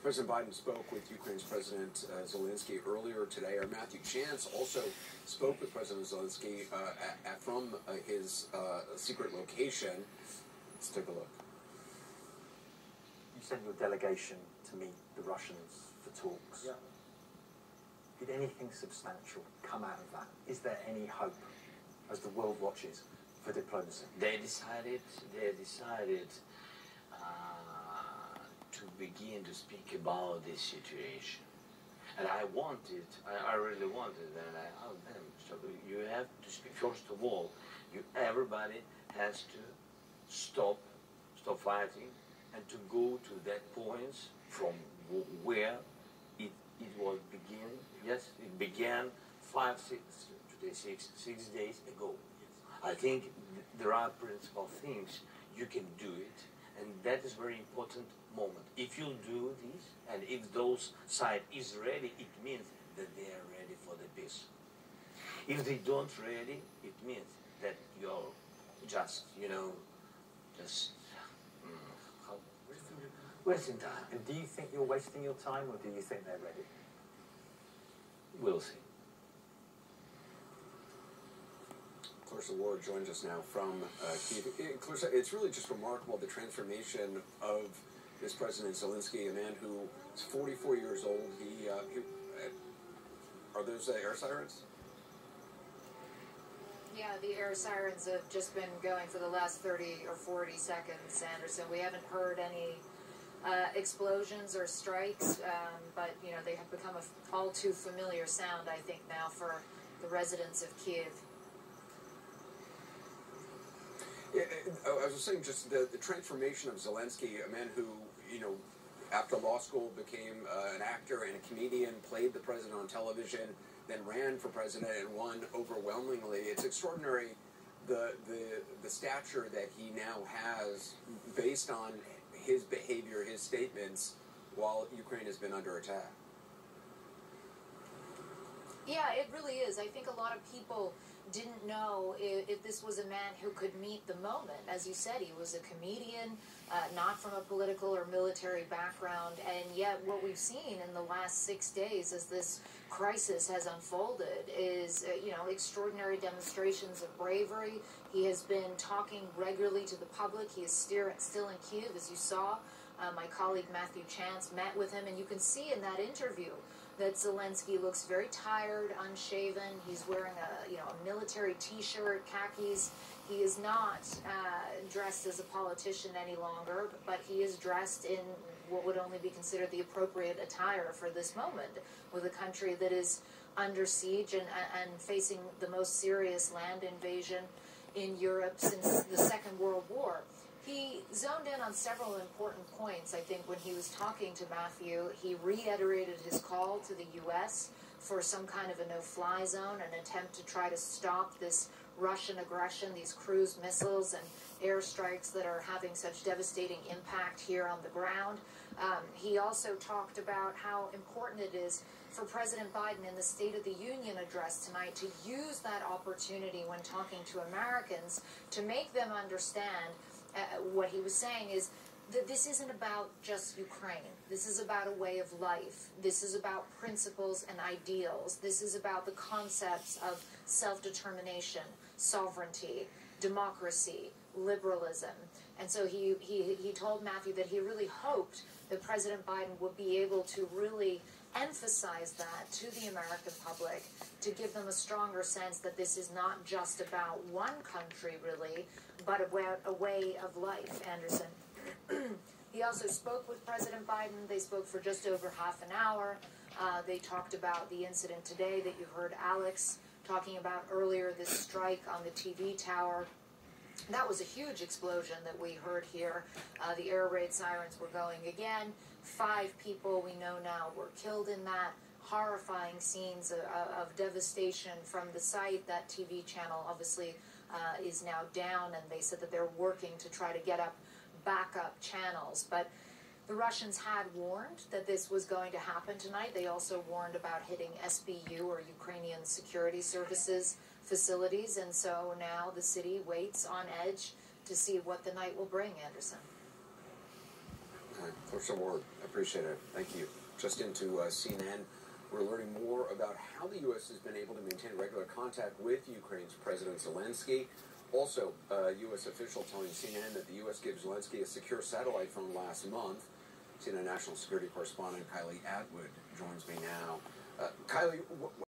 President Biden spoke with Ukraine's President Zelensky earlier today. Our Matthew Chance also spoke with President Zelensky from his secret location. Let's take a look. You sent your delegation to meet the Russians for talks. Yeah. Did anything substantial come out of that? Is there any hope, as the world watches, for diplomacy? They decided to begin to speak about this situation. And I really wanted, and I asked them, so you have to speak. First of all, everybody has to stop fighting, and to go to that point from where it was begin. Yes, it began 6 days ago. I think there are principal things you can do it, and that is very important moment. If you do this, and if those side is ready, it means that they are ready for the peace. If they don't ready, it means that you're just, wasting time. And do you think you're wasting your time, or do you think they're ready? We'll see. Clarissa Ward joins us now from Kyiv. Clarissa, it's really just remarkable, the transformation of this President Zelensky, a man who is 44 years old. Are those air sirens? Yeah, the air sirens have just been going for the last 30 or 40 seconds, Anderson. We haven't heard any explosions or strikes, but, they have become a all too familiar sound, I think, now for the residents of Kyiv. Yeah, I was saying just the transformation of Zelensky, a man who, after law school became an actor and a comedian, played the president on television, then ran for president and won overwhelmingly. It's extraordinary the stature that he now has based on his behavior, his statements, while Ukraine has been under attack. Yeah, it really is. I think a lot of people didn't know if this was a man who could meet the moment. As you said, he was a comedian, not from a political or military background, and yet what we've seen in the last 6 days as this crisis has unfolded is, extraordinary demonstrations of bravery. He has been talking regularly to the public. He is still in Kyiv, as you saw. My colleague Matthew Chance met with him, and you can see in that interview that Zelensky looks very tired, unshaven. He's wearing a military T-shirt, khakis. He is not dressed as a politician any longer, but he is dressed in what would only be considered the appropriate attire for this moment, with a country that is under siege and facing the most serious land invasion in Europe since the Second World War. He zoned in on several important points, I think, when he was talking to Matthew. He reiterated his call to the U.S. for some kind of a no-fly zone, an attempt to try to stop this Russian aggression, these cruise missiles and airstrikes that are having such devastating impact here on the ground. He also talked about how important it is for President Biden in the State of the Union address tonight to use that opportunity when talking to Americans to make them understand what he was saying is that this isn't about just Ukraine. This is about a way of life. This is about principles and ideals. This is about the concepts of self-determination, sovereignty, democracy, liberalism. And so he told Matthew that he really hoped that President Biden would be able to really emphasize that to the American public, to give them a stronger sense that this is not just about one country, really, but a way of life, Anderson. He also spoke with President Biden. They spoke for just over half an hour. They talked about the incident today that you heard Alex talking about earlier, this strike on the TV tower. That was a huge explosion that we heard here. The air raid sirens were going again. 5 people we know now were killed in that. Horrifying scenes of devastation from the site. That TV channel obviously is now down, and they said that they're working to try to get up backup channels. But the Russians had warned that this was going to happen tonight. They also warned about hitting SBU, or Ukrainian Security Services facilities, and so now the city waits on edge to see what the night will bring, Anderson. For some word. Appreciate it. Thank you. Just into CNN, we're learning more about how the U.S. has been able to maintain regular contact with Ukraine's President Zelensky. Also, a U.S. official telling CNN that the U.S. gave Zelensky a secure satellite phone last month. CNN national security correspondent Kylie Atwood joins me now. Kylie,